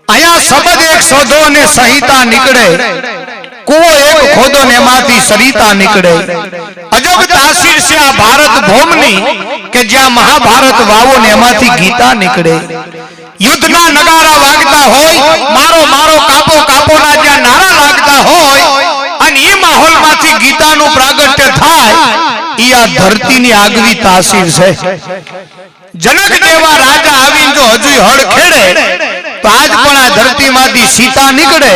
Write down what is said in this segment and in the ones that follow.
आया शब्द एक शोधो ने संहिता निकले, कुओं एक खोदो ने एमांथी सरिता निकले। अजब तासीर से आ भारत भूमनी के ज्यां महाभारत वावो ने एमांथी गीता निकले। युद्धना नगारा वागता होय, मारो मारो कापो कापो ना ज्यां नारा लागता होय अने ई माहोलमांथी गीतानुं प्रागट्य थाय, ई आ धरतीनी आगवी तासीर छे। जनक जेवा राजा आवीने जो हजू हळ खेड़े तो आज पण आ धरतीमांथी सीता निकळे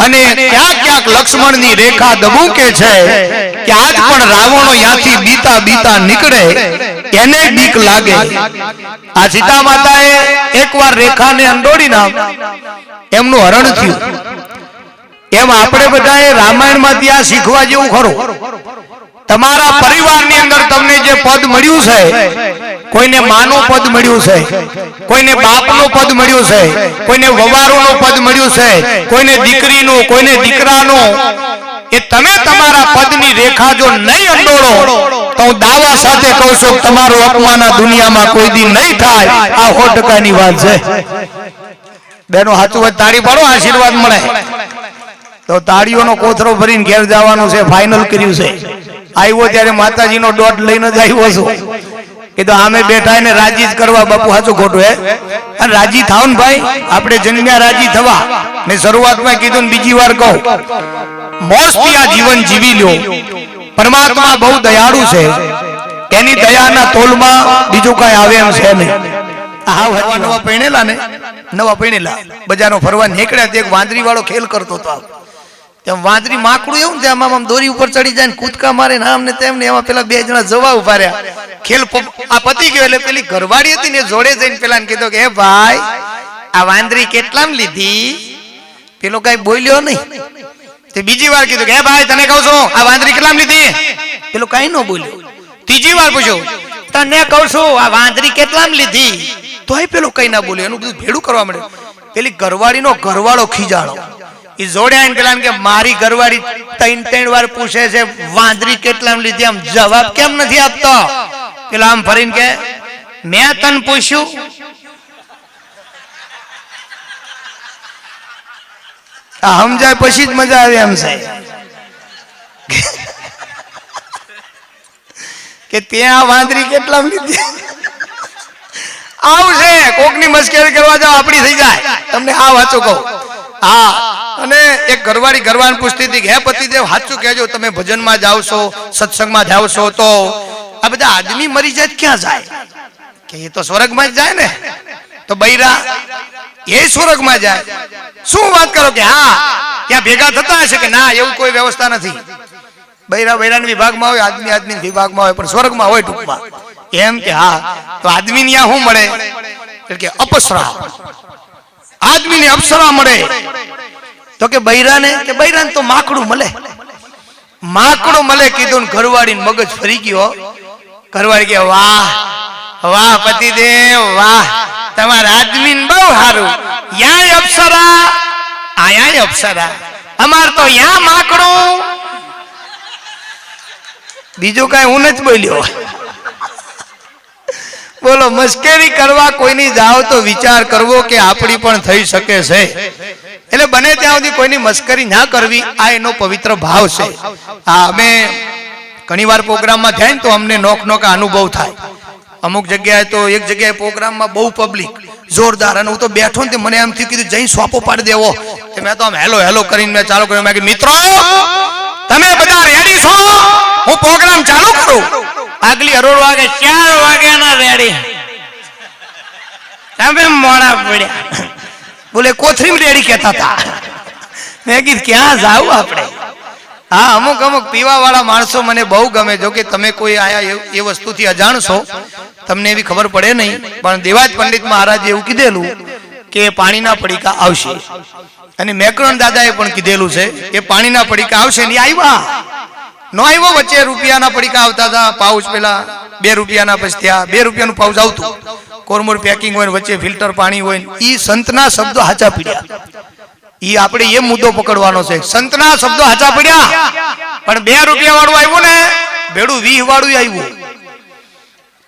અને ક્યાંક ક્યાંક લક્ષ્મણની રેખા દબુકે છે કે આજ પણ રાવણો યાથી બીતા બીતા નીકળે એને બીક લાગે। આ સીતા માતાએ એકવાર રેખાને અંડોડીને એમનું હરણ થયું। એમ આપણે બધાએ રામાયણમાંથી આ શીખવા જેવું ખરું। તમારા પરિવારની અંદર તમને જે પદ મળ્યું છે, કોઈને માનું પદ મળ્યું છે, કોઈને બાપનું પદ મળ્યું છે, કોઈને વવારુનું પદ મળ્યું છે, કોઈને દીકરીનું, કોઈને દીકરાનું, એ તમે તમારા પદની રેખા જો નહીં અંડોળો તો હું દાવા સાથે કહું છું કે તમારું અપમાન આ દુનિયામાં કોઈ દી નહીં થાય। આ 100% વાત છે। બેનો સાચું વાત તાળી પાડો, આશીર્વાદ મળે। તો તાળીઓનો કોથરો ભરીને ઘેર જવાનું છે, ફાઇનલ કર્યું છે। આવ્યો ત્યારે માતાજીનો દોટ લઈને જ આવ્યો છું કે તો આમે બેઠા એને રાજી જ કરવા। બાપુ સાચું ખોટું હે? અને રાજી થાવ ને ભાઈ, આપણે જન્મ્યા રાજી થવા। મેં શરૂઆતમાં કીધું ને બીજી વાર કહું, મોજથી આ જીવન જીવી લ્યો। પરમાત્મા બહુ દયાળુ છે, એની દયાના તોલમાં બીજું કઈ આવે એમ છે નહીં। હાવ હતી નવા પૈણેલા ને, નવા પૈણેલા બજારનો ફરવા નીકળ્યા, એક વાંદરી વાળો ખેલ કરતો હતો। વાંદરી માકડું એવું ને આમ દોરી ઉપર ચડી જાય ને કૂદકા મારે ને આમ ને તેમ ને, એમાં પેલા બે જણા જવા ઉભા રહ્યા। ખેલ આ પતી ગયો એટલે પેલી ઘરવાળી હતી ને જોડે જઈને પેલા કીધું કે હે ભાઈ, આ વાંદરી કેટલામ લીધી? પેલો કઈ બોલ્યો નહીં। તે બીજી વાર કીધું કે હે ભાઈ, તને કહું છું આ વાંદરી કેટલામ લીધી? પેલો કઈ ન બોલ્યો। ત્રીજી વાર પૂછ્યું, તને કહું છું આ વાંદરી કેટલામ લીધી? તોય પેલો કઈ ના બોલ્યો। એનું બધું ભેડું કરવા મળ્યું। પેલી ઘરવાળીનો ઘરવાળો ખીજાણો, એ જોડે આવીને પેલા કે મારી ઘરવાળી 3 વાર પૂછે છે વાંદરી કેટલામ લીધી, આમ જવાબ કેમ નથી આપતો? પેલા આમ ફરીને કે મેં તને પૂછ્યું? સમજાય પછી જ મજા આવે એમ છે કે ત્યાં વાંદરી કેટલામ લીધી આવશે। કોકની મસ્કરી કરવા જાવ આપણી થઈ જાય। તમને આ વાંચો કહું। હા, અને એક ઘરવાળી ઘરવાળાને પૂછતી હતી કે હે પતિદેવ, સાચું કહેજો, તમે ભજનમાં જાવ છો, સત્સંગમાં જાવ છો, તો આ બધા આદમી મરી જાય ક્યાં જાય? કે એ તો સ્વર્ગમાં જ જાય ને। તો બૈરા એ સ્વર્ગમાં જાય? શું વાત કરો કે હા ત્યાં ભેગા થતા હશે? કે ના, એવું કોઈ વ્યવસ્થા નથી। બૈરા બૈરાના વિભાગમાં હોય, આદમી આદમીના વિભાગમાં હોય, પણ સ્વર્ગમાં હોય ટૂંકમાં। એમ કે હા, તો આદમી ત્યાં શું મળે? કે અપસરા। આદમીને અપ્સરા મળે। તો કે બૈરાને તો માકડું મળે। માકડું મળે કીધું, ઘરવાળીને મગજ ફરી ગયો। ઘરવાળી કે વાહ વાહ પતિદેવ વાહ, તમારા આદમીને બહુ સારું, યાય અપ્સરા આયાય અપ્સરા, અમાર તો યા માકડું। બીજું કઈ હું નથી બોલ્યો। બોલો, મસ્કરી કરવા કોઈની જાવ તો વિચાર કરવો કે આપણી પણ થઈ શકે છે। એટલે બને ત્યાં સુધી કોઈની મસ્કરી ના કરવી, આ એનો પવિત્ર ભાવ છે। હા, અમે ઘણી વાર પ્રોગ્રામમાં થાય ને તો અમને નોક નોક અનુભવ થાય। અમુક જગ્યાએ તો એક જગ્યાએ પ્રોગ્રામમાં બહુ પબ્લિક જોરદાર, અને હું તો બેઠો ને મને એમ થયું કીધું જઈ સોંપો પાડી દેવો। મેં તો આમ હેલો હેલો કરીને મેં ચાલુ કર્યું। મેં કીધું મિત્રો તમે બધા રેડી છો? હું પ્રોગ્રામ ચાલુ કરું। આગલી અરોડ વાગે 4 વાગ્યાના રેડી, તમે મોડા પડ્યા। બોલે કોથરીમ રેડી કહેતા હતા। મેં કીધું ક્યાં જાવ આપણે? હા, અમુક પીવા વાળા માણસો મને બહુ ગમે। જો કે તમે કોઈ આયા એ વસ્તુથી અજાણ છો, તમને એવી ખબર પડે નહીં, પણ દેવાજ પંડિત મહારાજે એવું કીધેલું કે પાણીના પડીકા આવશે, અને મેકરણ દાદાએ પણ કીધેલું છે કે પાણીના પડીકા આવશે। ને આવ્યા નો આવ્યો, વચ્ચે રૂપિયાના પડીકા આવતા હતા, પાઉચ પેલા 2 રૂપિયાના, પછી ત્યાં 2 રૂપિયાનું પાઉચ આવતું, કોરમોર પેકિંગ હોય, વચ્ચે ફિલ્ટર પાણી હોય। ઈ સંતના શબ્દો હાચા પીડ્યા। ઈ આપણે એ મુદ્દો પકડવાનો છે। સંતના શબ્દો હાચા પીડ્યા, પણ 2 રૂપિયા વાળું આવ્યું ને, ભેડું 20 વાળું આવ્યું।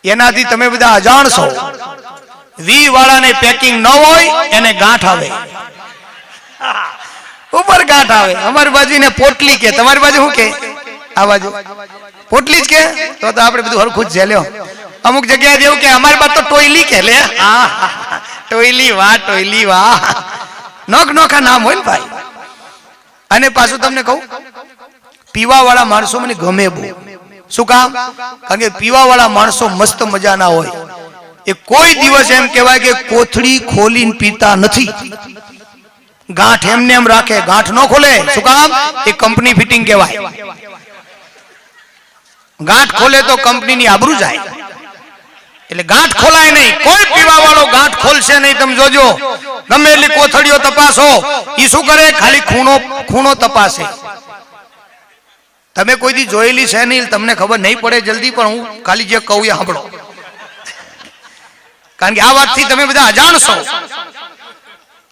એનાથી તમે બધા અજાણ છો। વી વાળાને પેકિંગ ન હોય એને ગાંઠ આવે, ઉપર ગાંઠ આવે. અમારી બાજુ ને પોટલી કે, તમારી બાજુ શું કે? આ બાજુ પોટલી જ કે. તો આપણે બધું હરખું જ છે લ્યો. અમુક જગ્યાએ જેવું કે અમારી બાજુ તો ટોયલી કે લે. ટોયલી વાહ, ટોયલી વાહ. નોખ નોખા નામ હોય ને ભાઈ. અને પાછું તમને કહું, પીવા વાળા માણસો મને ગમે બહુ. શું કામ? કારણ કે પીવા વાળા માણસો મસ્ત મજાના હોય. એ કોઈ દિવસ એમ કહેવાય કે કોથળી ખોલીને પીતા નથી. ગાંઠ એમને એમ રાખે, ગાંઠ ન ખોલે. શું કામ? એ કંપની ફિટિંગ કહેવાય. ગાંઠ ખોલે તો કંપનીની આબરૂ જાય. એટલે ગાંઠ ખોલાય નહીં. કોઈ પીવા વાળો ગાંઠ ખોલશે નહીં. તમે જોજો, ગમે એટલી કોથળીઓ તપાસો, એ શું કરે? ખાલી ખૂણો તપાસે. તમે કોઈ દી જોયેલી છે નહીં, તમને ખબર નહીં પડે જલ્દી, પણ હું ખાલી જે કહું એ સાંભળો, કારણ કે આ વાતથી તમે બધા અજાણ છો.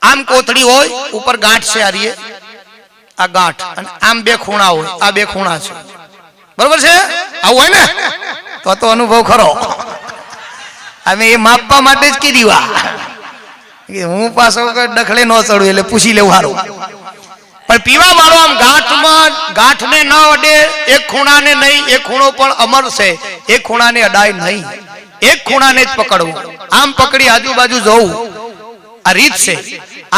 આમ કોથળી હોય, ઉપર ગાંઠ છે, આ ગાંઠ, અને આમ બે ખૂણા હોય, આ બે ખૂણા છે. બરોબર છે? આવું હોય ને તો અનુભવ ખરો. અમે એ માપવા માટે જ કીધી વા, હું પાછો ડખલે ન ચડું એટલે પૂછી લેવું સારું. પણ પીવા વાળો આમ ગાંઠને ન અડે, એક ખૂણાને નહીં. એક ખૂણો પણ અમર છે, એક ખૂણાને અડાય નહીં. એક ખૂણાને જ પકડવું. આમ પકડી આજુબાજુ જોવું, આ રીત છે.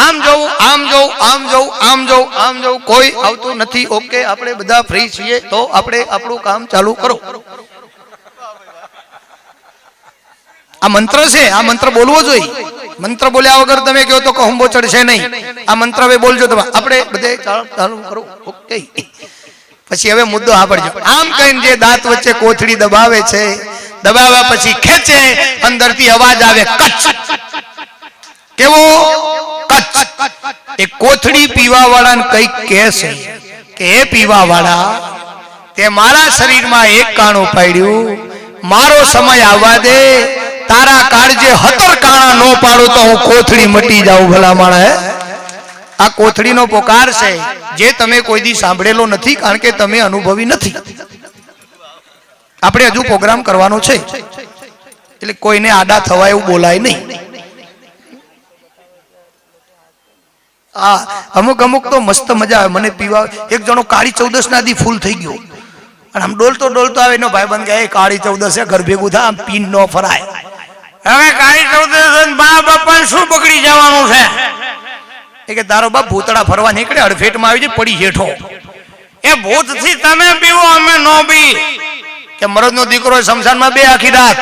આમ જોવું, આમ જોવું, આમ જોવું, આમ જોવું, આમ જોવું. કોઈ આવતું નથી. ઓકે, આપણે બધા ફ્રી છીએ, તો આપણે આપણું કામ ચાલુ કરો. આ મંત્ર છે, આ મંત્ર બોલવો જોઈએ. મંત્ર બોલ્યા વગર તમે કહો તો કહુંબો ચડશે નહીં. આ મંત્ર હવે બોલજો તમે. આપણે બધે ચાલુ કરો. ઓકે, પછી હવે મુદ્દો સાંભળજો. આમ કહીને જે દાંત વચ્ચે કોથળી દબાવે છે, દબાવ્યા પછી ખેંચે, અંદરથી અવાજ આવે કચ્છ. કેવો? કચ્છ. એ કોથળી પીવા વાળાને કઈક કહે છે કે હે પીવા વાળા, તે મારા શરીરમાં એક કાણું પાડ્યું, મારો સમય આવવા દે. તારા કાળજે 17 કાણા નો પાડો તો હું કોથળી મટી જાઉં. ભલા માણસ, આ કોથળીનો પોકાર છે, જે તમે કોઈ દી સાંભળેલો નથી, કારણ કે તમે અનુભવી નથી. આપણે હજુ પ્રોગ્રામ કરવાનો છે, એટલે કોઈને આડા થવાય એવું બોલાય નહીં. અમુક તો મસ્ત મજા આવે મને પીવા. એક જણો કાળી 14 ના દી ફૂલ થઈ ગયો, અને આમ ડોલતો આવે એનો ભાઈબંધ કહે કાળી 14 છે, ઘર ભેગું થાય, આમ પીન નો ફરાય. હવે કાળી 14 બા બાપા શું પકડી જવાનું છે? એ કે તારો બાપ ભૂતળા ફરવા નીકળે, અડફેટમાં આવી જાય, પડી હેઠો. એ ભૂત થી તમે પીવો, અમે નો પી. કે મરદ નો દીકરો શમશાનમાં બે આખી રાત,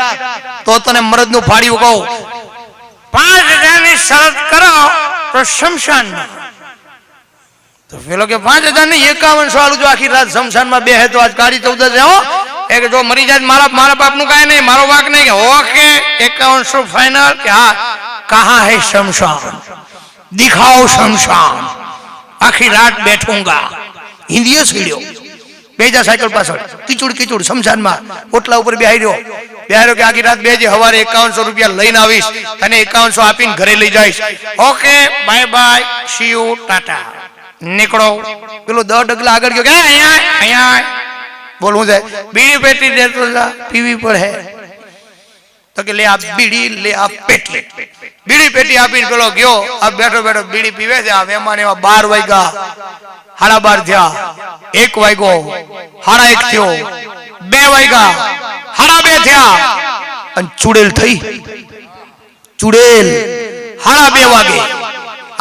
તો તને મરદ નું ફાડ્યું કહું, 5000 ની શરત કરો તો શમશાનમાં. તો પેલો કે 5000 ની 5100 આલું જો આખી રાત શમશાનમાં બે હે તો આજ કાળી 14 છે. હો, એ કે જો મરી જાય મારા બાપ નું કાંઈ નહીં, મારો વાક નહીં. કે ઓકે 5100 ફાઇનલ. કે હા, કહાં હે શમશાન, દિખાઓ શમશાન, આખી રાત બેઠુંગા. હિન્દીએ સીડ્યો, બેજા સાયકલ પાછળ, કીચુડ શમશાનમાં ઓટલા ઉપર બેહી રહ્યો કે આખી રાત બેજે, સવારે 5100 રૂપિયા લઈને આવીશ, અને 5100 આપીને ઘરે લઈ જઈશ. Okay, bye bye, C you, Tata, નીકળો. પેલો 10 ડગલા આગળ ગયો કે અહીંયા બોલવું જાય, બીડી પેટી દેતો પીવી પડે. તો કે લે આ બીડી, લે આ પેટી. બીડી પેટી આપીને પેલો ગયો. આ બેઠો બીડી પીવે છે. આ મહેમાન એવા 12 વાગ્યા, 12:30 થયા, 1 વાગ્યો, 1:30 થયો, 2 વાગ્યા, 2:30 થયા, અને ચુડેલ થઈ. ચુડેલ 2:30 વાગે,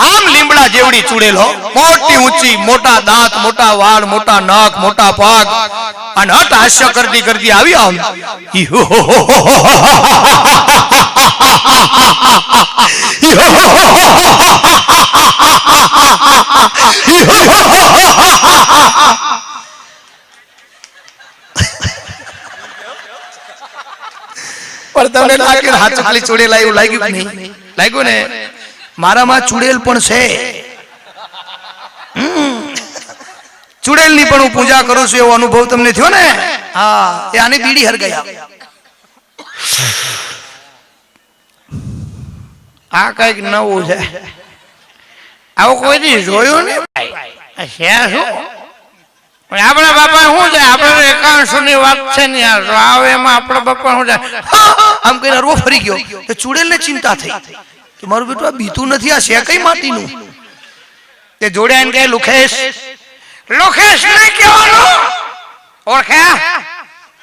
આમ લીમડા જેવડી ચુડેલ હો, મોટી ઊંચી, મોટા દાંત, મોટા વાળ, મોટા નખ, મોટા પગ, અને હટ હાસ્ય કરતી આવી. આમ પણ તમને લાગે હાથ ખાલી ચુડેલ આવ્યું, લાગ્યું કે નહીં? લાગ્યું ને? મારામાં ચુડેલ પણ છે. ચુડેલ ની પણ હું પૂજા કરું છું, એવો અનુભવ તમને થયો ને? હા, એ આની બીડી હરગાઈ. આ કઈક નવું છે, આવું કોઈ દી જોયું ને. આપણા બાપા શું છે, આપણે 81 ની વાત છે ને યાર, તો આવે એમાં આપણા બાપા શું છે, આમ કઈ અરવો ફરી ગયો. તે ચુડેલને ચિંતા થઈ કે મારું બેટું આ બીતું નથી, આ છે કઈ માટીનું. તે જોડે આને કહે લુખેશ, લોકેશ ને કહેવાનું ઓળખ્યા,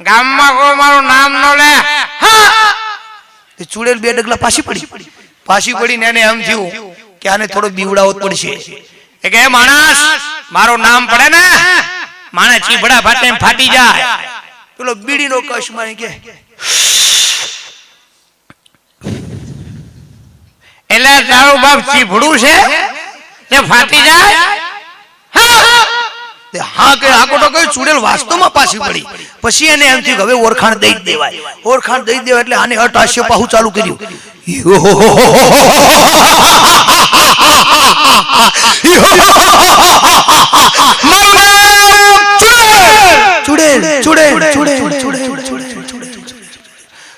ગામમાં કોઈ મારું નામ ન લે. તે ચુડેલ 2 ડગલા પાછી પડીને એને એમ થયું કે આને થોડો બીવડાવો પડશે. એ કે માણસ મારું નામ પડે ને માણે ચીભડા ફાટે ફાટી જાય. પેલો બીડીનો કશ માં કે એટલે તારું બાપ ચીભડું છે તે ફાટી જાય. હા કે આકોટો કઈ ચુડેલ વાસ્તવમાં પાછી પડી. પછી એને એમ થયું હવે ઓળખાણ દઈ જ દેવાય. ઓળખાણ દઈ દેવાય એટલે આને અટાશ્ય પાહુ ચાલુ કર્યું. ચુડેલ ચુડેલ ચુડેલ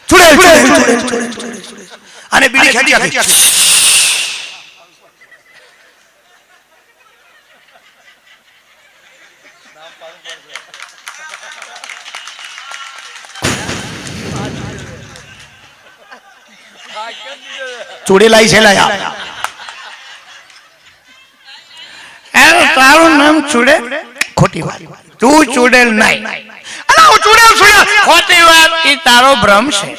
ચુડેલ અને બીડી ખેડી આપી. ચુડેલાઈ છે લાયા. તારું નામ ચુડે? ખોટી વાત. તું ચુડેલ નહીં. અલા હું ચુડેલ છું. ખોટી વાત. એ તારો ભ્રમ છે.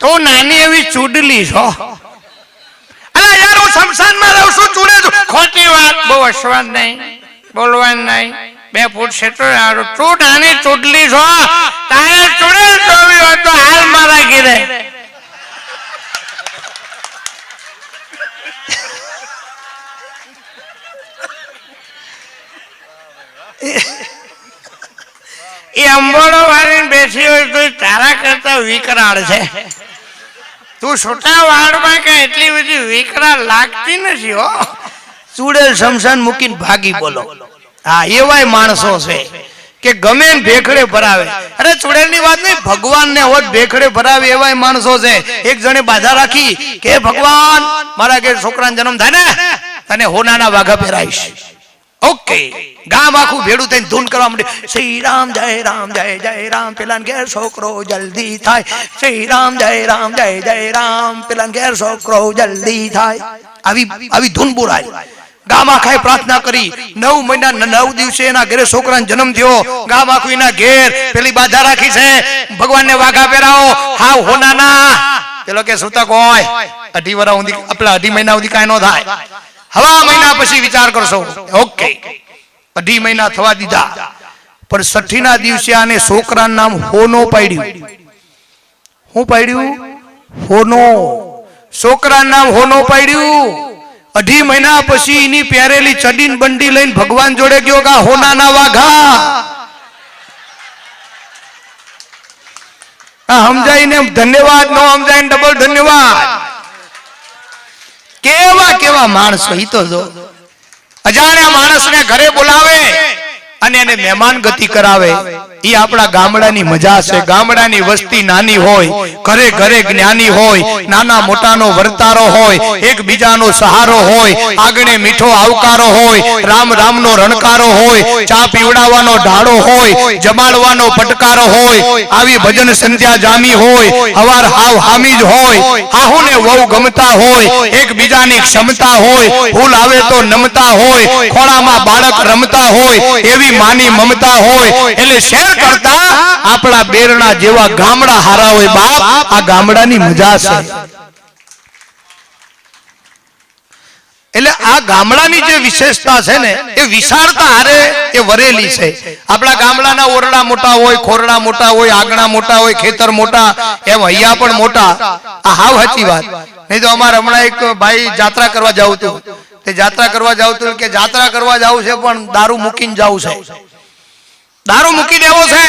તું નાની એવી ચુડલી છો. અલા યાર હું શમશાનમાં રહું છું, ચુડે છું. ખોટી વાત. બહુ હસવાન નહીં, બોલવાનું નહીં. 2 ફૂટ સેટો યાર. તું નાની ચુડલી છો. તારે ચુડેલ જોવી હોય તો હાલ મારા ઘરે. એ અંબોડો વાળીને બેસી હોય તો તારા કરતા વિકરાળ છે. તું છોટા વાળમાં કે એટલી બધી વિકરાળ લાગતી નથી હો. ચુડેલ શમશાન મૂકીને ભાગી બોલો. હા એવાય માણસો છે કે ગમે ને ભેખડે ભરાવે. અરે ચુડેલ ની વાત નહીં, ભગવાન ને હોત ભેખડે ભરાવે એવાય માણસો છે. એક જણે બાધા રાખી કે ભગવાન મારા ઘેર છોકરાનો જન્મ થાય ને તને હોનાના વાઘા પહેરાઈશ. ઓકે, ગામ આખું ભેડું થઈને ધૂન કરવા માંડ્યું. શ્રી રામ જય રામ જય જય રામ, પેલા ઘેર છોકરો જલ્દી થાય. શ્રી રામ જય રામ જય જય રામ, પેલા ઘેર છોકરો જલ્દી થાય. આવી ધૂન બોલાય. ગામ આખાએ પ્રાર્થના કરી. 9 મહિના 9 દિવસે એના ઘરે છોકરાનો જન્મ થયો. ગામ આખું એના ઘેર પેલી બાધા રાખી છે ભગવાનને વાઘા પહેરાવો. હાવ હોનાના. પેલો કે સુતક હોય 2.5 વર્ષ સુધી, આપલા 2.5 મહિના સુધી કાંઈ ન થાય. હવા મહિના પછી વિચાર કરશો. ઓકે, 2.5 મહિના થવા દીધા. પણ 60 ના દિવસે આને છોકરાનું નામ હોનો પાડ્યું. શું પાડ્યું? હોનો. છોકરાનું નામ હોનો પાડ્યું. 2.5 મહિના પછી એની પહેરેલી ચડીન બંડી લઈને ભગવાન જોડે ગયો કે હોનાના વાઘા. સમજાઈને ધન્યવાદ, ન સમજાઈને ડબલ ધન્યવાદ. કેવા કેવા માણસો. ઈ તો જો અજાણ્યા માણસને ઘરે બોલાવે અને એને મહેમાન ગતિ કરાવે. ઈ આપણા ગામડાની મજા છે. ગામડાની વસ્તી નાની હોય, ઘરે ઘરે જ્ઞાની હોય, નાના મોટાનો વર્તારો હોય, એકબીજાનો સહારો હોય, આગણે મીઠો આવકારો હોય, રામ રામનો રણકારો હોય, ચા પીવડાવવાનો ઢાળો હોય, જમાડવાનો ફટકારો હોય, આવી ભજન સંધ્યા જામી હોય, હવાર હાવ હામી જ હોય, હાહુને વહુ ગમતા હોય, એકબીજાની ક્ષમતા હોય, ફૂલ આવે તો નમતા હોય, ખોળામાં બાળક રમતા હોય, એવી માની મમતા હોય. એટલે શેર કરતા આપણા બેરણા જેવા ગામડા હારા હોય. બાપ, આ ગામડાની મજા છે. એટલે આ ગામડાની જે વિશેષતા છે ને એ વિશાળતા હારે એ વરેલી છે. આપણા ગામડાના ઓરડા મોટા હોય, ખોરડા મોટા હોય, આંગણા મોટા હોય, ખેતર મોટા, એમ અહીંયા પણ મોટા. આ હાવ સાચી વાત. નહીં તો અમારે હમણાં એક ભાઈ જાત્રા કરવા જવું હતું. તે જાત્રા કરવા જાવ તો કે જાત્રા કરવા જાવ છે પણ દારૂ મૂકીને જાવ છે. દારૂ મૂકી દેવો છે.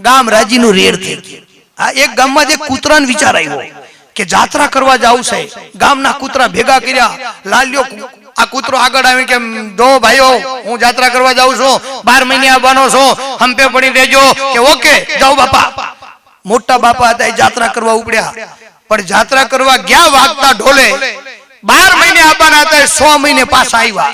ગામ રાજીનું રેડ થઈ ગયું. આ એક ગામમાં જે કૂતરાનો વિચાર આવ્યો કે જાત્રા કરવા જાવ છે. ગામના કૂતરા ભેગા કર્યા. લાલ્યો આ કૂતરો આગળ આવી કે દો ભાઈઓ હું જાત્રા કરવા જાઉં છું, 12 મહિને આવવાનો છો, હંપે પડી રહેજો. કે ઓકે જાઓ બાપા. મોટા બાપા હતા એ જાત્રા કરવા ઉપડ્યા. પણ જાત્રા કરવા ગયા વાગતા ઢોલે. 12 મહિને આવવાના હતા, 6 મહિને પાછા આવ્યા.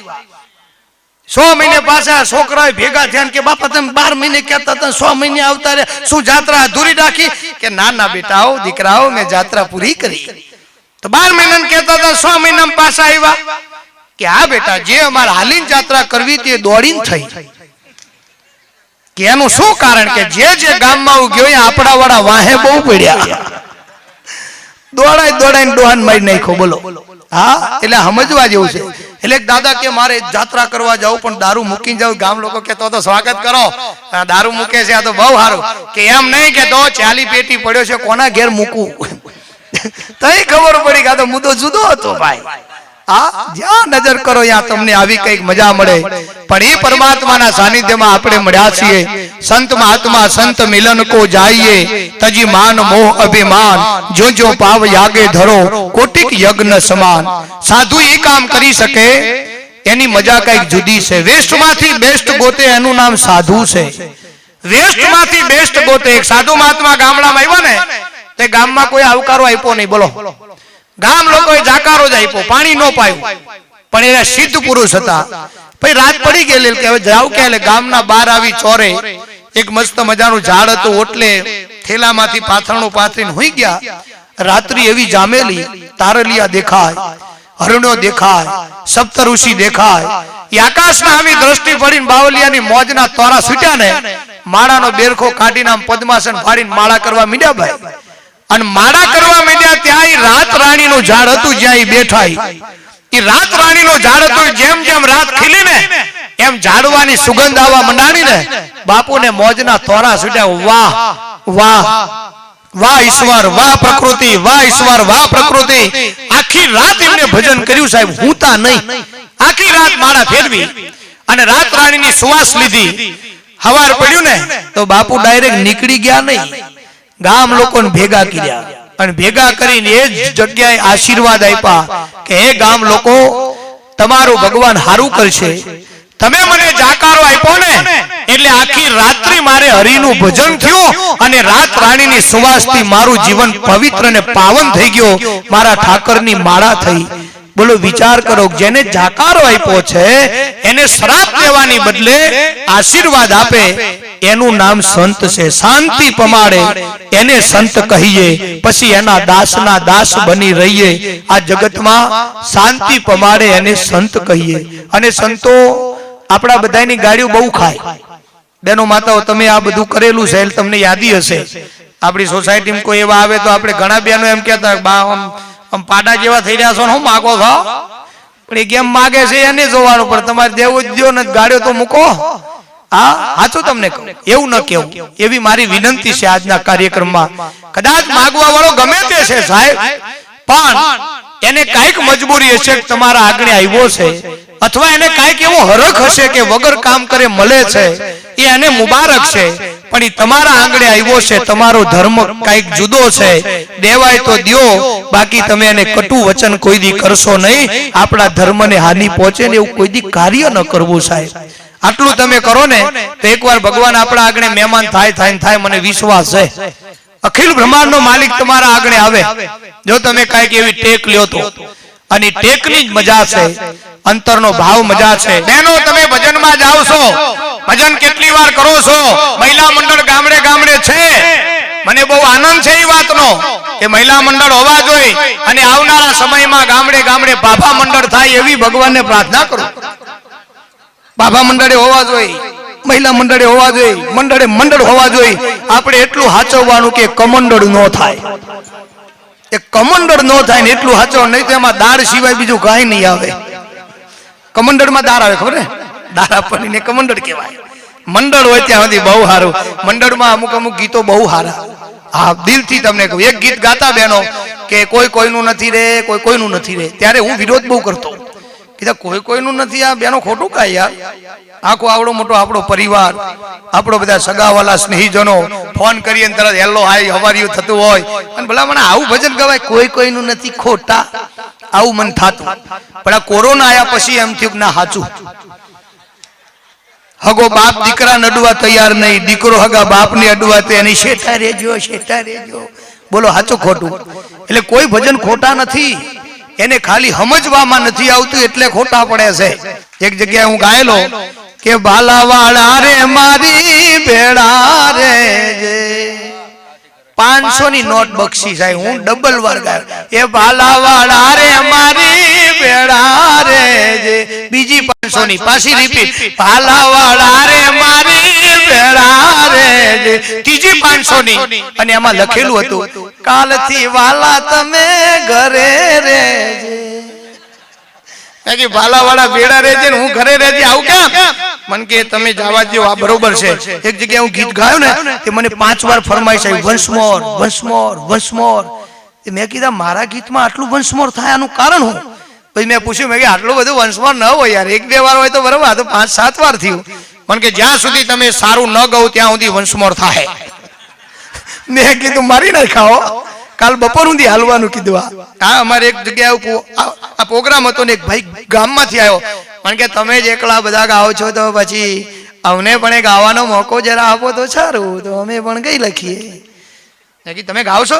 100 મહિને પાછા છોકરાઓ ભેગા થયા કે બાપા તમે 12 મહિને કહેતા હતા 100 મહિને આવતા રે શું જાત્રા અધૂરી રાખી કે ના ના બેટાઓ દીકરાઓ મેં જાત્રા પૂરી કરી તો 12 મહિના કહેતા હતા 100 મહિનામાં પાછા આવ્યા કે હા બેટા જે અમારે હાલીન જાત્રા કરવી તે દોડીને થઈ કે એનું શું કારણ કે જે ગામમાં હું ગયો આપડા વાળા વાહે બહુ પડ્યા દોડાઈને ડોહાન મારી નાખ્યો બોલો હા એટલે સમજવા જેવું છે એટલે દાદા કે મારે જાત્રા કરવા જાવ પણ દારૂ મૂકીને જાવ ગામ લોકો કે તો સ્વાગત કરો દારૂ મૂકે છે આ તો બહુ સારું કે એમ નહીં કે તો 40 પેટી પડ્યો છે કોના ઘેર મૂકવું તઈ ખબર પડી કે આ તો મુદ્દો જુદો હતો ભાઈ હા જ્યાં નજર કરો ત્યાં તમને આવી કઈક મજા મળે પણ એ પરમાત્માના સાનિધ્યમાં આપણે મળ્યા છીએ સંત મહાત્મા સંત મિલન કો જાઈએ તજી માન મોહ અભિમાન જો જો પાવ યાગે ધરો કોટિક યજ્ઞ સમાન સાધુ એ કામ કરી શકે એની મજા કઈક જુદી છે વેસ્ટ માંથી બેસ્ટ ગોતે એનું નામ સાધુ છે વેસ્ટ માંથી બેસ્ટ ગોતે એક સાધુ મહાત્મા ગામડામાં આવ્યા ને તે ગામમાં કોઈ આવકારો આપ્યો નહીં બોલો ગામ લોકોએ જાકારો જ આપ્યો પાણી ન પાયું પણ એના સિદ્ધ પુરુષ હતા પછી રાત પડી ગયેલી કે હવે જાવ કે એટલે ગામના બહાર આવી ચોરે એક મસ્ત મજાનું ઝાડ હતું ઓટલે થેલામાંથી પાથરણું પાથરીને હોઈ ગયા રાત્રિ એવી જામેલી તારલિયા દેખાય હરણો દેખાય સપ્તઋષિ દેખાય એ આકાશમાં આવી દ્રષ્ટિ પડીને બાવલિયાની મોજના તોરા છૂટ્યા ને માળાનો બેરખો કાઢીને આમ પદ્માસન ફાડીને માળા કરવા મીડ્યા ભાઈ અને માળા કરવા માંડ્યા ત્યાં રાત રાણીનું ઝાડ હતું જ્યાં બેઠા એ રાત રાણીનું ઝાડ હતું જેમ જેમ રાત ખીલી ને એમ ઝાડવાની સુગંધ આવવા મંડાણી ને બાપુને મોજના તોરા છૂટ્યા વાહ વાહ વાહ ઈશ્વર વાહ પ્રકૃતિ વાહ ઈશ્વર વાહ પ્રકૃતિ આખી રાત એમને ભજન કર્યું સાહેબ હુંતા નહીં આખી રાત માળા ફેરવી અને રાત રાણીની સુવાસ લીધી હવાર પડ્યું ને તો બાપુ ડાયરેક્ટ નીકળી ગયા નહીં ગામ લોકોને ભેગા કર્યા અને ભેગા કરીને એ જ જગ્યાએ આશીર્વાદ આપ્યા કે હે ગામ લોકો તમારું ભગવાન હારું કરશે તમે મને જાકારો આપ્યો ને એટલે આખી રાત્રિ મારે હરિનું ભજન થયું અને રાત રાણીની સુવાસથી મારું જીવન પવિત્ર અને પાવન થઈ ગયો મારા ઠાકરની માળા થઈ બોલો વિચાર કરો જેને જાકારો આપ્યો છે એને શ્રાપ દેવાની બદલે આશીર્વાદ આપે એનું નામ સંત છે શાંતિ પમાડે એને સંત કહીએ પછી એના દાસના દાસ બની રહીએ આ જગતમાં શાંતિ પમાડે એને સંત કહીએ અને સંતો આપણા બધાની ગાડીઓ બહુ ખાય બેનો માતાઓ તમે આ બધું કરેલું છે એટલે તમને યાદી હશે આપણી સોસાયટીમાં કોઈ એવા આવે તો આપણે ઘણા બેનો એમ કહેતા બા આમ પાડા જેવા થઈ રહ્યા છો ને હું માગો છો પણ એ કેમ માગે છે એને જોવાનું પણ તમારે દેવું જ દો ને ગાડીઓ તો મૂકો હા સાચું તમને કહું એવું ન કેવું એવી મારી વિનંતી છે આજના કાર્યક્રમમાં કદાચ માગવા વાળો ગમે તે છે સાહેબ પણ એને કઈક મજબૂરી હશે કે તમારા આગળ આવ્યો છે અથવા એને કઈક એવો હરખ હશે કે વગર કામ કરે મળે છે એ એને મુબારક છે પણ એ તમારા આંગણે આવ્યો છે તમારો ધર્મ કઈક જુદો છે દેવાય તો દ્યો બાકી તમે એને કટુ વચન કોઈ દી કરશો નહીં આપણા ધર્મને હાનિ પહોંચે ને એવું કોઈ દી કાર્ય ન કરવું સાહેબ આટલું તમે કરો ને તો એકવાર ભગવાન આપણા આગળ મહેમાન થાય મને વિશ્વાસ છે અખિલ બ્રહ્માંડ નો માલિક તમારા આગળ આવે જો તમે કઈક એવી ટેક લ્યો તો અને ટેકની જ મજા છે અંતરનો ભાવ મજા છે બહેનો તમે ભજનમાં જાવ છો ભજન કેટલી વાર કરો છો મહિલા મંડળ ગામડે ગામડે છે મને બહુ આનંદ છે એ વાતનો કે મહિલા મંડળ હોવા જોઈએ અને આવનારા સમયમાં ગામડે ગામડે બાબા મંડળ થાય એવી ભગવાનને પ્રાર્થના કરું બાબા મંડળે હોવા જોઈએ મહિલા મંડળે હોવા જોઈએ મંડળ હોવા જોઈએ આપણે એટલું સાચવવાનું કે કમંડળ ન થાય એ કમંડળ ન થાય ને એટલું સાચવ નહીં તો એમાં દાળ સિવાય બીજું કાંઈ નહીં આવે કમંડળમાં દાળ આવે ખબર ને દાળ આપવાની ને કમંડળ કહેવાય મંડળ હોય ત્યાં સુધી બહુ સારું મંડળમાં અમુક ગીતો બહુ સારા હા દિલથી તમને કહું એક ગીત ગાતા બહેનો કે કોઈ કોઈનું નથી રે કોઈ કોઈનું નથી રે ત્યારે હું વિરોધ બહુ કરતો કીધા કોઈ કોઈનું નથી આ બેનો ખોટું કાંઈ યાર આખો આવડો મોટો આપણો પરિવાર આપણો બધા સગાવાલા સ્નેહીજનો ફોન કરીએ તરત હેલો હાય હવારિયું થતું હોય અને ભલા મને આવું ભજન ગવાય કોઈ કોઈનું નથી ખોટા આવું મન થાતું પણ આ કોરોના આયા પછી એમ થયું કે ના સાચું હગો બાપ દીકરા નડવા તૈયાર નહીં દીકરો હગા બાપ ને અડવા તો એની શેઠા રેજો બોલો સાચું ખોટું એટલે કોઈ ભજન ખોટા નથી એને ખાલી સમજવામાં નથી આવતું એટલે ખોટા પડે છે. એક જગ્યાએ હું ગાયેલો કે ભાલાવાળા રે મારી ભેળા રે જે 500 ની નોટ બક્ષીસ આવી. હું ડબલ વાર ગાયો એ ભાલાવાળા રે મારી ભેળા રે જે બીજી 500 ની પાછી રિપીટ ભાલાવાળા રે મારી ભેળા રે જે ત્રીજી 500 ની અને એમાં લખેલું હતું કાલથી વાલા તમે ઘરે રે જે ભાલાવાળા ભેળા રહેજે ને હું ઘરે રહેજે. આવું કેમ? મન કે તમે જવા દો, આ બરોબર છે. એક જગ્યાએ હું ગીત ગાયો ને તે મને 5 વાર ફરમાઈશ આવી વન્સ મોર વન્સ મોર વન્સ મોર. મેં કીધા મારા ગીતમાં આટલું વન્સ મોર થાય આનું કારણ હું? પછી મેં પૂછ્યું મેં કે આટલું બધું વન્સ મોર ન હોય યાર, 1-2 વાર હોય તો બરોબર, આ તો 5-7 વાર થયું. મન કે જ્યાં સુધી તમે સારું ન ગાવ ત્યાં સુધી વન્સ મોર થાય. મેં કીધું મારી ના ખાઓ, કાલ બપોર સુધી હાલવાનું કીધું. હા અમારે એક જગ્યાએ આ પ્રોગ્રામ હતો ને એક ભાઈ ગામમાંથી આવ્યો. કારણ કે તમે જ એકલા બધા ગાઓ છો તો પછી અમને પણ ગાવાનો મોકો જરા આપો તો સારું, તો અમે પણ કઈ લખીએ. તમે ગાઓ છો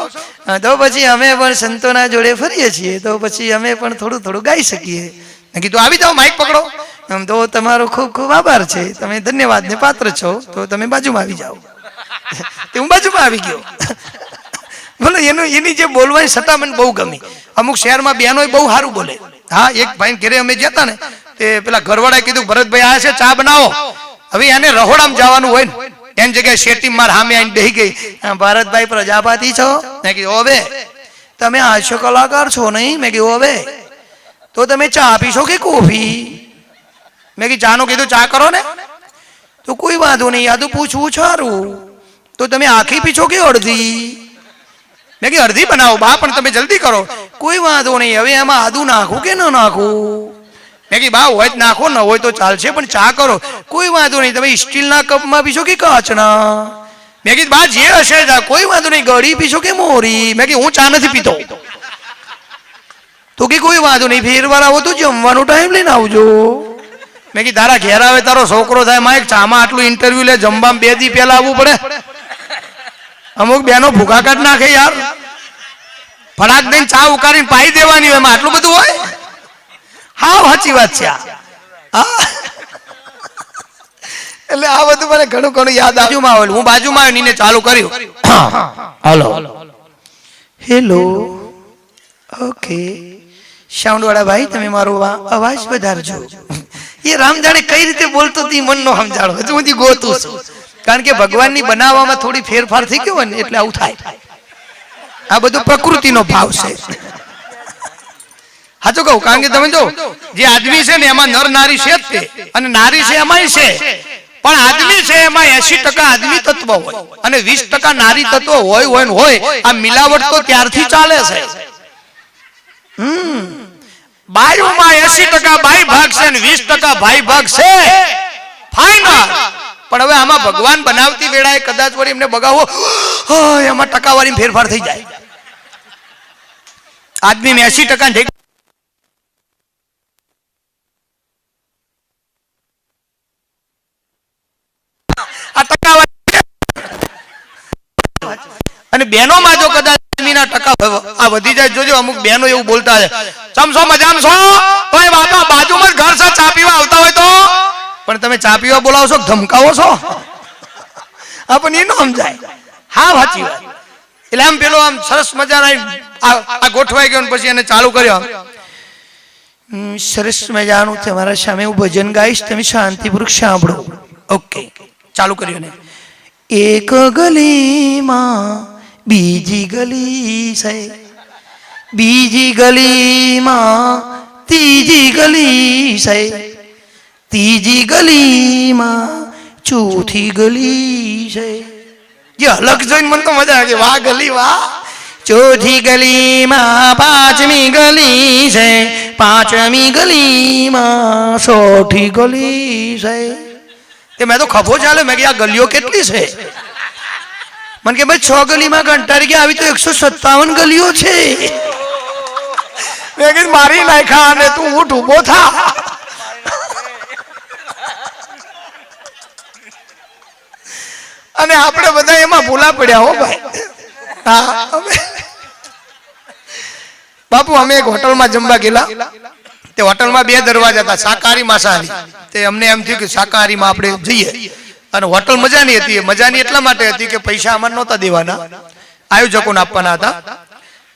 તો પછી અમે પણ સંતોના જોડે ફરીએ છીએ, તો પછી અમે પણ થોડું થોડું ગાઈ શકીએ. મેં કીધું આવી જાઓ, માઇક પકડો. આમ તો તમારો ખૂબ ખૂબ આભાર છે, તમે ધન્યવાદને પાત્ર છો, તો તમે બાજુમાં આવી જાઓ. હું બાજુમાં આવી ગયો. બોલો એની જે બોલવાની સત્તા મને બહુ ગમી. અમુક શહેરમાં બહેનો બહુ સારું બોલે. હા એક ભાઈ ઘરે અમે જતા ને તે પેલા ઘરવાળાએ કીધું ભરતભાઈ આ છે ચા બનાવો. હવે એને રહોડામાં જવાનું હોય ને એની જગ્યાએ શેટી માર સામે આવીને બેસી ગઈ, ભરતભાઈ પ્રજાપતિ છો? મેં કીધું હવે તમે હાસ્ય કલાકાર છો નહીં? મેં કીધું હવે તો તમે ચા પીશો કે કોફી? મેં કીધું ચાનું કીધું ચા કરો ને, તો કોઈ વાંધો નહીં, આ તો પૂછવું સારું. તો તમે આખી પીશો કે અડધી? મેં કીધું અડધી બનાવો બા, પણ તમે જલ્દી કરો. કોઈ વાંધો નહીં, હવે એમાં આદુ નાખું કે ન નાખું? મેં કીધું બા હોય નાખો, ન હોય તો ચાલશે, પણ ચા કરો. કોઈ વાંધો નહીં, તમે સ્ટીલના કપમાં પીશો કે કાચના? મેં કીધું બા જે હશે કોઈ વાંધો નહીં, ગળી પીશો કે મોરી? મેં કીધું હું ચા નથી પીતો. તો કે કોઈ વાંધો નહીં, ફેરવાર આવો તો જમવાનો ટાઈમ લઈને આવજો. મેં કીધું તારા ઘેર આવે તારો છોકરો થાય, માં ચામાં આટલું ઇન્ટરવ્યુ લે, જમવામાં 2 દી પહેલા આવવું પડે. અમુક બેનો ભૂખા કાઢ નાખે યાર, ફટાક દઈને ચા ઉકાળીને પાઈ દેવાની હોય, એમાં આટલું બધું હોય? હા સાચી વાત છે. એટલે આ બધું મને ઘણું ઘણું યાદ બાજુમાં આવેલું. હું બાજુમાં આવ્યો ને ચાલુ કર્યું. હાલો હેલો ઓકે સાઉન્ડ વાળા ભાઈ તમે મારો અવાજ વધારજો. એ રામ જાણે કઈ રીતે બોલતો હતી મન નો સમજાડો, હજુ સુધી ગોતું છું. કારણ કે ભગવાનની બનાવવામાં થોડી ફેરફાર થઈ ગયો ને એટલે આવું થાય. આ બધું પ્રકૃતિનો ભાવ છે. સાચું કહું, કારણ કે તમે જો જે આદમી છે ને એમાં નર નારી છે જ તે, અને નારી છે એમાંય છે, પણ આદમી છે એમાં 80% આદમી તત્વ હોય અને 20% નારી તત્વ હોય ને હોય. આ મિલાવટ તો ત્યારથી ચાલે છે. બાયુમાં 80% બાઈ ભાગ છે અને 20% ભાઈ ભાગ છે, ફાઈનલ. પણ હવે આમાં ભગવાન બનાવતી વેળાએ કદાચ વળી એમને બગાવો એમાં ટકાવારી ફેરફાર થઈ જાય. આદમીને 80% આ ટકાવારી, અને બહેનોમાં જો કદાચ આદમીના ટકા આ વધી જાય, જોજો અમુક બહેનો એવું બોલતા છે ચમસો મજામાં છો ભાઈ બાપા બાજુમાં જ ઘર છે, ચા પીવા આવતા હોય તો. પણ તમે ચા પીવા બોલાવો છો, ધમકાવો છો, આ પણ એ ન સમજાય. હા સાચી વાત. એટલે આમ પેલો આમ સરસ મજાના આ ગોઠવાઈ ગયો, પછી એને ચાલુ કર્યો. સરસ મજાનું તમારા સામે હું ભજન ગાઈશ, તમે શાંતિપૂર્વક સાંભળો. ઓકે ચાલુ કર્યું ને. એક ગલીમાં બીજી ગલી છે, બીજી ગલીમાં ત્રીજી ગલી છે, ત્રીજી ગલીમાં ચોથી ગલી છે. જે અલગ જોઈને મને તો મજા આવે, વાહ ગલી વાહ. ચોથી ગલીમાં પાંચમી ગલી છે, પાંચમી ગલીમાં છઠ્ઠી ગલી છે. તે મેં તો ખભો ચાલે, મેં કે આ ગલીઓ કેટલી છે? મને કે ભાઈ 6 ગલીમાં કંટાળી ગયા, આવી તો 157 ગલીઓ છે. મેં કીધું મારી નાખા અને તું ઉઠ ઉભો થા. અને આપણે બધા એમાં ભૂલા પડ્યા હો ભાઈ. બાપુ અમે એક હોટલમાં જમવા ગયેલા, તે હોટલમાં 2 દરવાજા હતા, શાકાહારી માંસાહારી. તે અમને એમ થયું કે શાકાહારીમાં આપણે જઈએ, અને હોટલ મજાની હતી. મજાની એટલા માટે હતી કે પૈસા અમારે નહોતા દેવાના, આયોજકોને આપવાના હતા.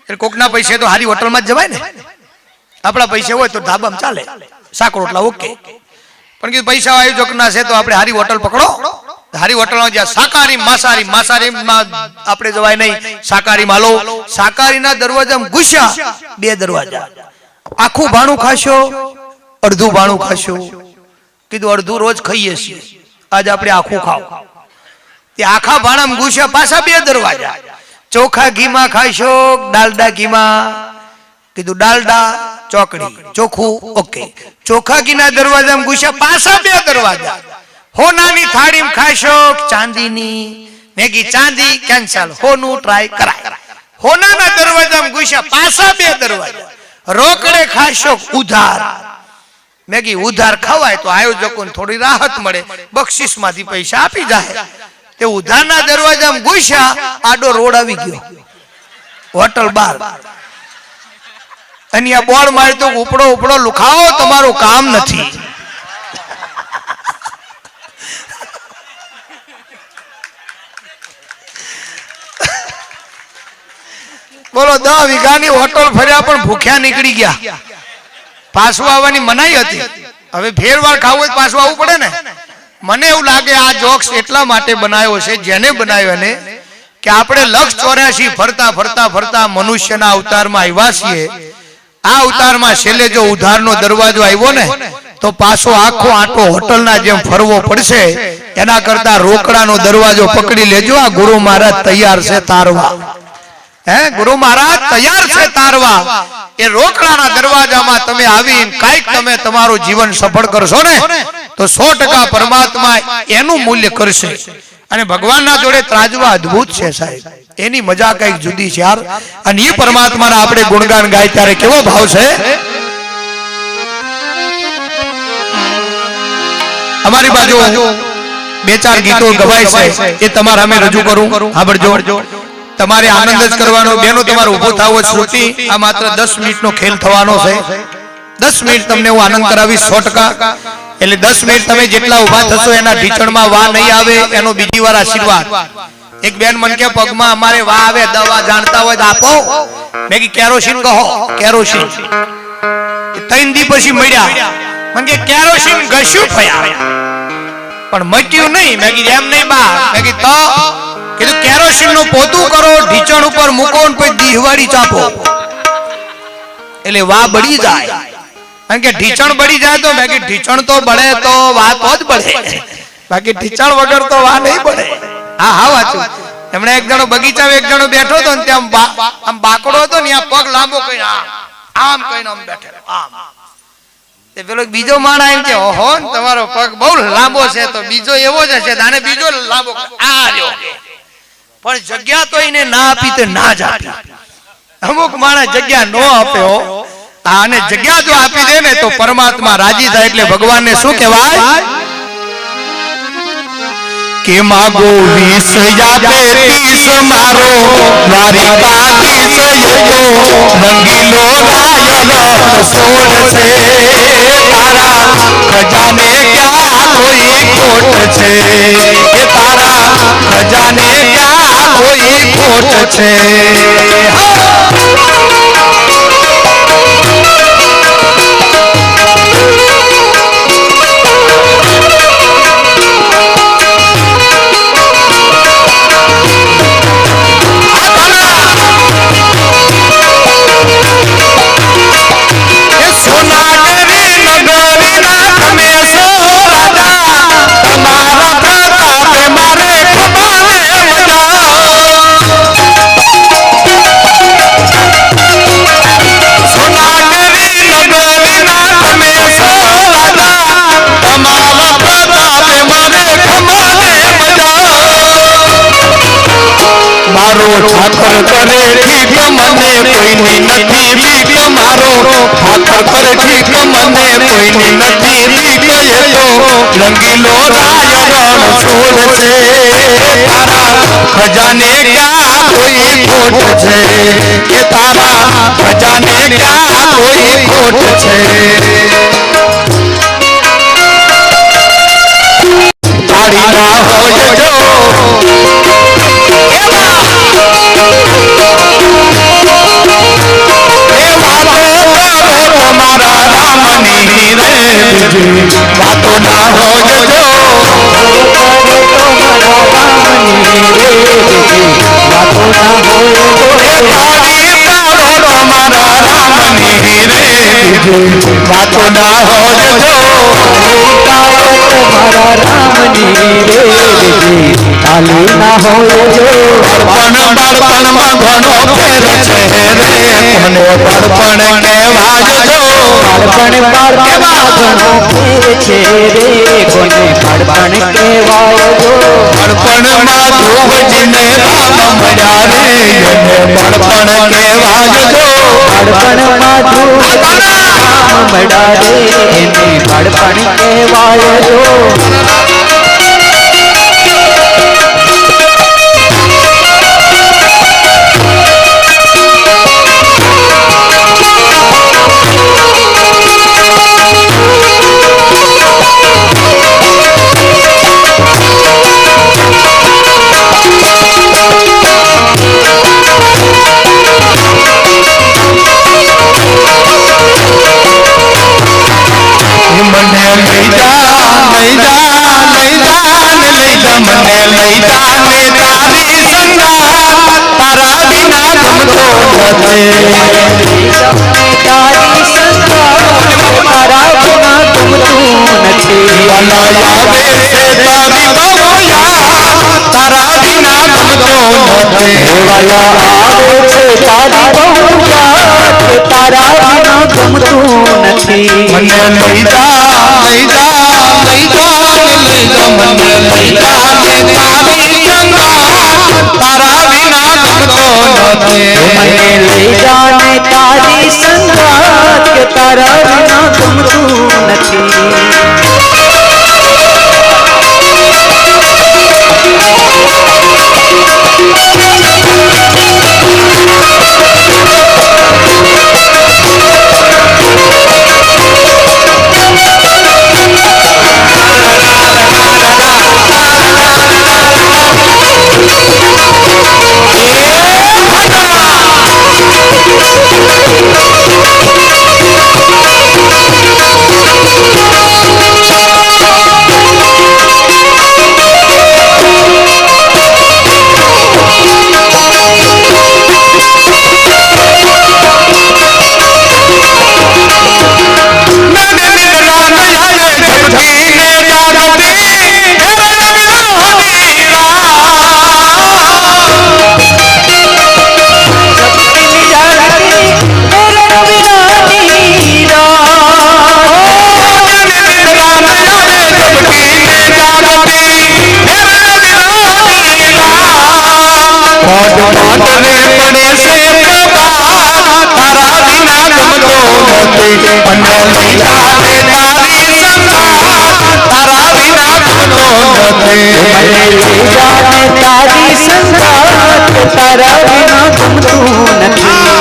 એટલે કોકના પૈસે તો હારી હોટલમાં જ જવાય ને, આપણા પૈસા હોય તો ધાબામાં ચાલે, શાક રોટલા ઓકે. પણ કીધું પૈસા આયોજકના છે તો આપણે હારી હોટલ પકડો. હારી હોટલમાં જ્યાં શાકાહારી માંસાહારી, માંસાહારીમાં આપણે જવાય નહીં, શાકાહારીમાં લો. શાકાહારીના દરવાજામાં ઘૂસ્યા, 2 દરવાજા. આખું ભાણું ખાશો, અડધું ભાણું ખાશો. કીધું અડધું રોજ ખાઈએ છીએ, આજ આપણે આખું ખાવ. તે આખા ભાણામાં ઘૂસ્યા, પાછા 2 દરવાજા. ચોખા ઘીમાં ખાશો, ડાલડા ઘીમાં. કીધું ડાલડા ચોકડી, ચોખ્ખું ઓકે. ચોખા ઘીના દરવાજામાં ઘૂસ્યા, પાછા 2 દરવાજા. હોનાની થાળીમાં ખાશો, ચાંદીની. મેગી ચાંદી કેન્સલ, હોનું ટ્રાય કરાય. હોનાના દરવાજામાં ઘૂસ્યા, પાછા 2 દરવાજા. રોકડે ખાશો, ઉધાર. મેગી ઉધાર ખવાય તો આયોજકોને થોડી રાહત મળે, બક્ષિસમાંથી પૈસા આપી જાય. તે ઉધારના દરવાજામાં ઘૂસ્યા, આડો રોડ આવી ગયો, હોટલ બાર. અને આ બોર્ડ મારી તો ઉપડો ઉપડો લુખાવો, તમારું કામ નથી. બોલો 10 વીઘાની હોટલ ફર્યા પણ ભૂખ્યા નીકળી ગયા. પાછું આવવાની મનાઈ હતી. હવે ફેરવાર ખાવું હોય પાછું આવવું પડે ને. મને એવું લાગે આ જોક્સ એટલા માટે બનાવ્યો છે, જેને બનાવ્યો ને, કે આપણે 184 ફરતા ફરતા ફરતા મનુષ્યના અવતારમાં આવ્યા છીએ. આ અવતારમાં છેલ્લે જો ઉધારનો દરવાજો આવ્યો ને, તો પાછો આખો આંટો હોટલના જેમ ફરવો પડશે. એના કરતા રોકડાનો દરવાજો પકડી લેજો. આ ગુરુ મહારાજ તૈયાર છે તારવા. ગુરુ મહારાજ તૈયાર છે તારવા. એ રોકડાના દરવાજામાં તમે આવીને કાંઈક તમે તમારું જીવન સફળ કરશો ને, તો 100% પરમાત્મા એનું મૂલ્ય કરશે. અને ભગવાનના જોડે ત્રાજવા અદ્ભુત છે સાહેબ, એની મજા કઈક જુદી છે યાર. અને એ પરમાત્માના આપણે ગુણગાન ગાય ત્યારે કેવો ભાવ છે. અમારી બાજુ 2-4 ગીતો ગવાય છે, એ તમારા અમે રજૂ કરું, સાંભળજો. તમારે આનંદ જ કરવાનો. બેનો તમારે ઉભો થાવો. શ્રુતિ, આ માત્ર 10 મિનિટનો ખેલ થવાનો છે. 10 મિનિટ તમને હું આનંદ કરાવીશ 100%. એટલે 10 મિનિટ તમે જેટલા ઉભા થશો એના ઢીચણમાં વા નહીં આવે, એનો બીજી વાર આશીર્વાદ. એક બેન મન કે પગમાં અમારે વા આવે, દવા જાણતા હોય તો આપો. મેં કે કેરોસીન કહો, કેરોસીન. 3 દી પછી મળ્યા, મન કે કેરોસીન ઘસ્યું ફયા, પણ મટ્યું નહીં. મેં કીધું એમ નહીં બા. મેં કીધું તો કીધું કેરોસીન નું પોતું કરો, ઢીચણ ઉપર મૂકો ને પછી દીહવાડી ચાપો, એટલે વા બળી જાય. કારણ કે ઢીચણ બળી જાય તો મેં કીધું ઢીચણ તો બળે તો વા તો જ બળે, બાકી ઢીચણ વગર તો વા નહીં બળે. હા હા વાંચું. એમણે એક જણો બગીચામાં એક જણો બેઠો હતો ને ત્યાં આમ બાકડો હતો ને, આ પગ લાંબો કઈ આમ કઈ આમ બેઠેલો આમ. તે પેલો બીજો માણસ એમ કે ઓહો તમારો પગ બહુ લાંબો છે, તો બીજો એવો જ હશે, આને બીજો લાંબો આ રહ્યો. પણ જગ્યા તો એને ના આપી તે ના જ આપી. અમુક માણસ જગ્યા નો આપ્યો, અને જગ્યા જો આપી દે ને તો પરમાત્મા રાજી થાય. એટલે ભગવાનને શું કહેવાય કે માગો 20 આપે 30 મારો, દ્વારિકાધીશ યયો રંગીલો રાયનો સોળ છે. તારા ખજાને ક્યાં કોઈ ખોટ છે, એ તારા ખજાને ક્યાં કોઈ ખોટ છે. ઠાકર કરે ઠીક મને કોઈની નથી બીક, મારો ઠાકર કરે ઠીક મને કોઈની નથી બીક. એ તો રંગીલો રાય રણ છોડ છે, તારા ખજાને ક્યાં કોઈ ખોટ છે કે તારા પ્રજાને ક્યાં કોઈ ખોટ છે તાળી ના હોય જો તમારા રામની રે વાતો ના હોય જો વાતો ના હોય જો મારા રામની રે તાલી ના હોય જો પણ બાળપણમાં ઘણો ફેર છે રે મને બાળપણ કહેવાય જો બાળપણ બાળપણ ઘણો ફેર છે રે કોને બાળપણ કહેવાય જો બાળપણમાં ધ્રુવજીને રામ મળ્યા રે એને બાળપણ કહેવાય જો બાળપણમાં ધ્રુવ રામ મળ્યા રે એને બાળપણ કહેવાય જો મને લઈ જા લઈ જા લઈ જા લઈ જા મને લઈ જા ને તારી સંગાત તારા વિના ગમતો નથી તારી સંગાત મારા વિના ગમતું નથી બનાયા આવે છે તારી બહુયા તારા વિના ગમતો નથી આવે છે તારી બહુયા તારા વિના ગમતું નથી મને લઈ જા લઈ જા લઈ જા લઈ જા મને લઈ જા ને તારી સંગાત તારા વિના ગમતો નથી મને લઈ જાને તારી સંગાત કે તારા વિના ગમતું નથી તારી સંગાત તારા વિના ગમતું નથી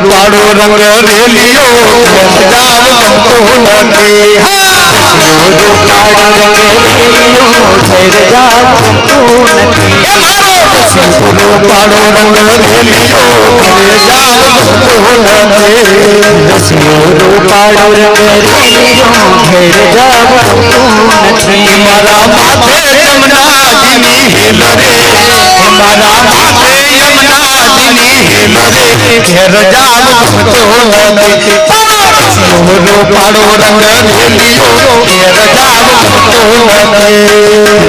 પાડો રંગ રેલિયો જાવ ગમતો નથી પાડો રંગ રેલિયો જાવ ગમતો નથી મારા માથે યમુનાજીની હેલ રે મારા માથે યમુનાજીની હેલ રે ઘેર જાવ ગમતો નથી પાડો રંગ રેલિયો ઘેર જાવ ગમતો નથી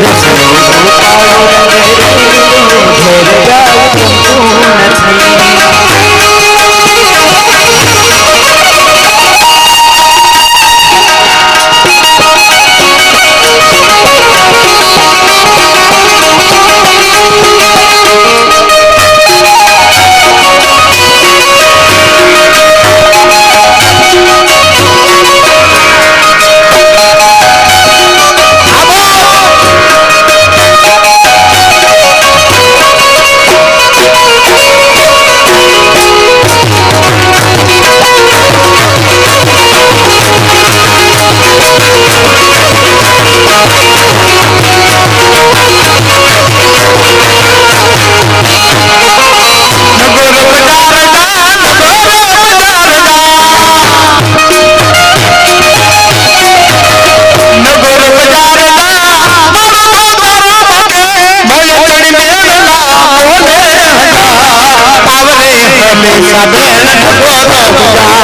સબેન ગોરવ જા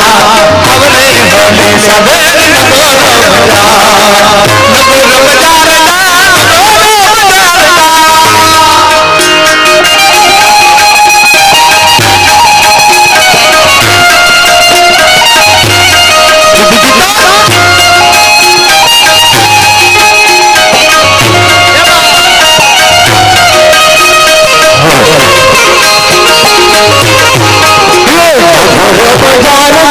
આવરે હોલે સબેન ગોરવ જા નગર બજાર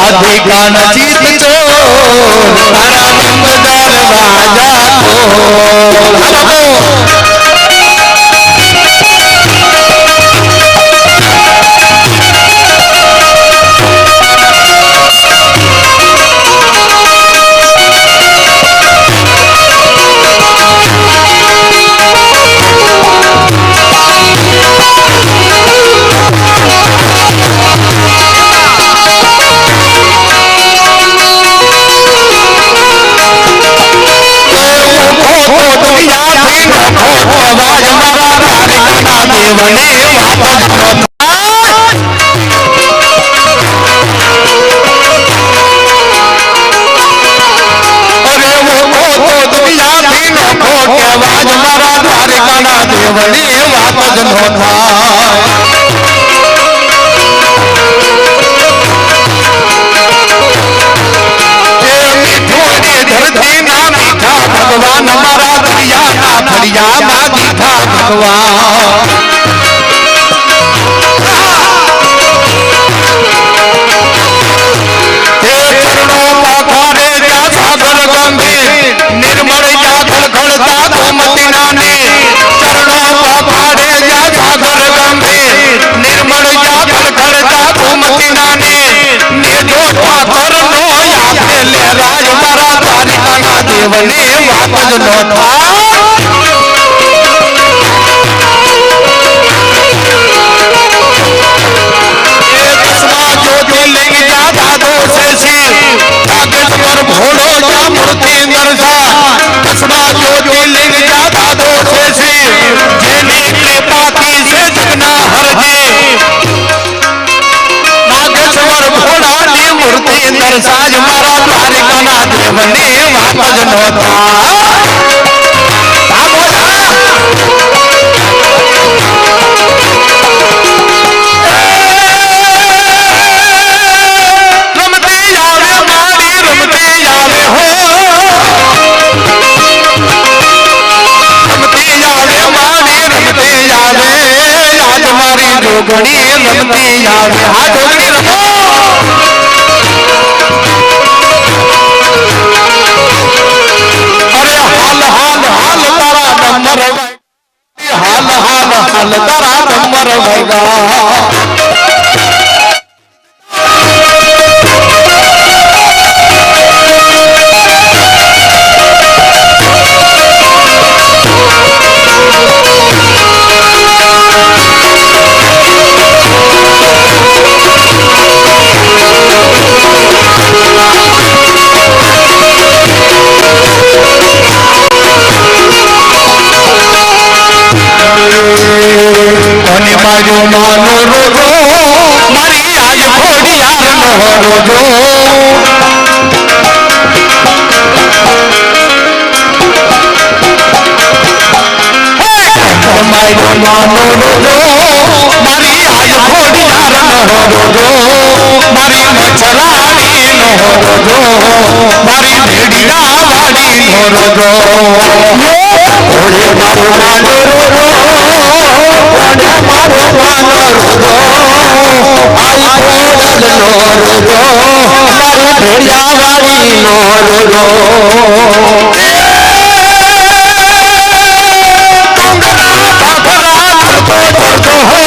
રાધિકા નજીક તો તારા બંધ દરવાજા ભગવાન અમારા દરિયાના ફળિયામાં દીઠા ભગવાન નિર્મળ જા ખળખળતા ગોમતી નાને દેવને વાત જ નો થાય भोलो जा मूर्ति दर्शा कसबा ज्योतिर्लिंग ज्यादा दोषे से जेनी कृपा की से जगना हर जे नागेश्वर भोला नी मूर्ति दर्शा मारा द्वारिका ना देवने वात ज नो था जोगणी रमती आवे हा जोगणी रमो अरे हाल हाल हाल तारा नंबर हाल हाल हाल तारा नंबर भैगा मानो रोजो मारी आज घोड़ी यार नो रोजो मानो रोजो मारी आज घोड़ी यार नो रोजो मारी मछलाड़ी नो रोजो मारी भेड़िया वाड़ी नो रोजो घोड़े मारो मानो रोजो मारो मानो रोजो आई कोडल नो रोजो मारी भेड़िया वाली नो रोजो कंगना भाखरा करतो करतो हो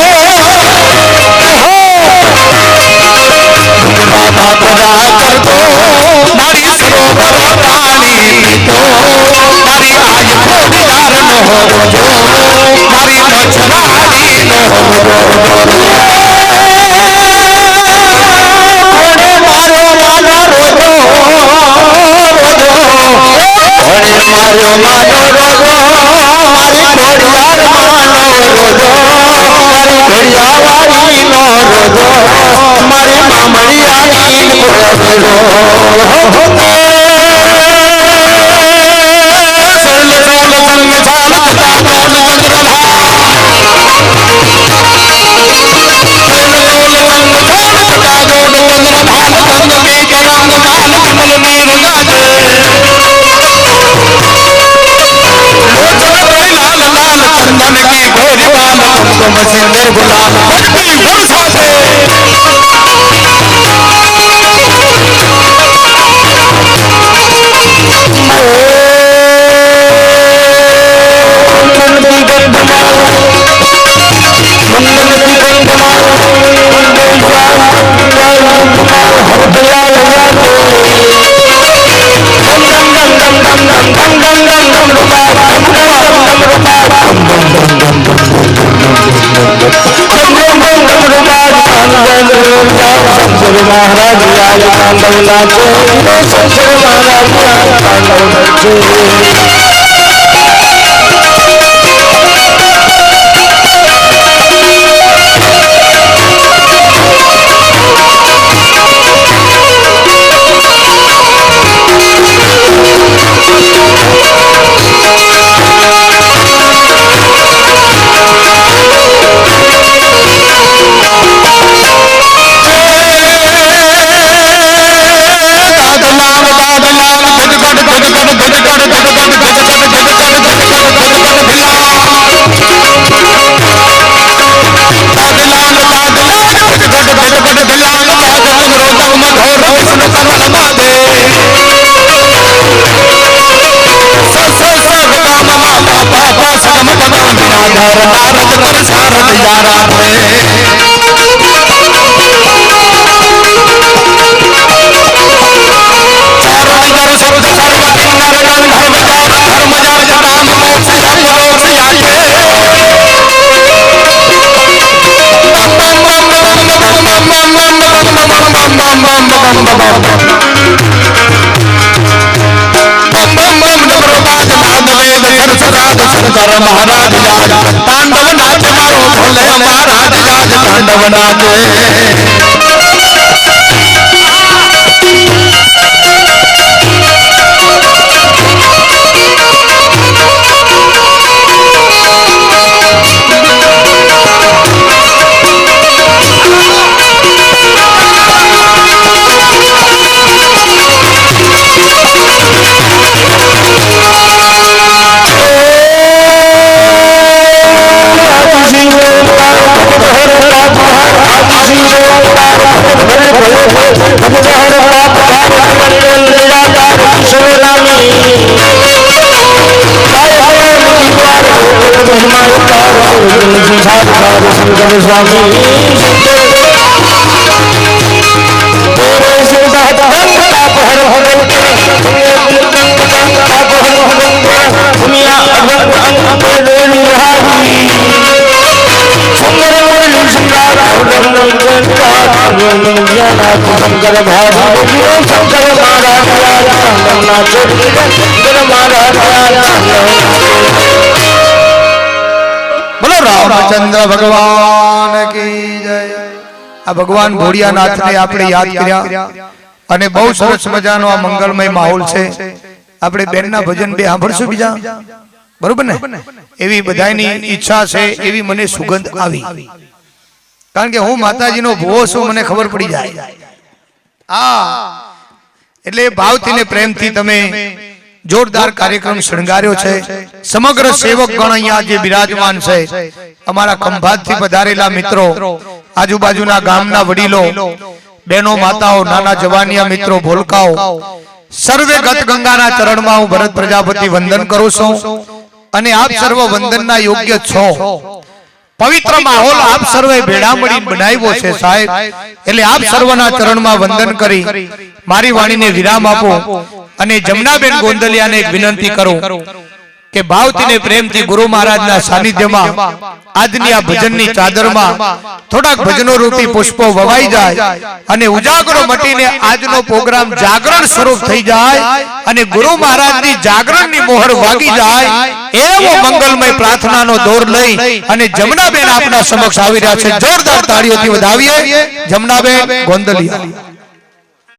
कंगना भाखरा करतो मारी सरोवर पानी पीतो मारी आज खोड़ियार नो रोजो मारी मछलाड़ी नो रोजो घोड़े मारो मानो रोजो रोजो घोड़े मारो मानो रोजो मारी घोड़ियार मानो रोजो मारी भेड़िया वाली नो रोजो मारी मामड़िया नील रोजो सरल रोल संग चालता डोल चंद्रभा महाराज શંકર મહારાજ જાજ તાંડવ નાચ મારો ભોલે મહારાજ જાજ તાંડવ નાચે બોલો રામચંદ્ર ભગવાન કી જય આ ભગવાન ભોળિયાનાથને આપણે યાદ કર્યા અને બહુ સરસ મજાનો આ મંગલમય માહોલ છે આપણે બેનના ભજન બે સાંભળશું બીજા બરોબર ને એવી બધાની ઈચ્છા છે એવી મને સુગંધ આવી કારણ કે હું માતાજીનો ભૂવો છું મને ખબર પડી જાય એટલે ભાવથી ને પ્રેમથી તમે જોરદાર કાર્યક્રમ શણગાર્યો છે સમગ્ર સેવક ગણ અહીંયા જે બિરાજમાન છે અમારા ખંભાતથી પધારેલા મિત્રો આજુબાજુના ગામના વડીલો બહેનો માતાઓ નાના જવાનિયા મિત્રો ભોલકાઓ સર્વે ગત ગંગાના ચરણમાં હું ભરત પ્રજાપતિ વંદન કરું છું અને આપ સર્વ વંદનના યોગ્ય છો પવિત્ર માહોલ આપ સર્વે ભેળા મળી બનાવ્યો છે સાહેબ એટલે આપ સર્વના ચરણમાં વંદન કરી મારી વાણીને વિરામ આપો અને જમનાબેન ગોંદલિયાને એક વિનંતી કરું કે ભાવથી ને પ્રેમથી ગુરુ મહારાજના સાનિધ્યમાં આજની આ ભજનની ચાદરમાં થોડાક ભજનો રૂપી પુષ્પો વવાઈ જાય અને ઉજાગરો મટીને આજનો પ્રોગ્રામ જાગરણ સ્વરૂપ થઈ જાય અને ગુરુ મહારાજની જાગરણની મોહર વાગી જાય એવો મંગલમય પ્રાર્થનાનો દોર લઈ અને જમનાબેન આપના સમક્ષ આવી રહ્યા છે જોરદાર તાળીઓથી વધાવીએ જમનાબેન ગોંદલિયા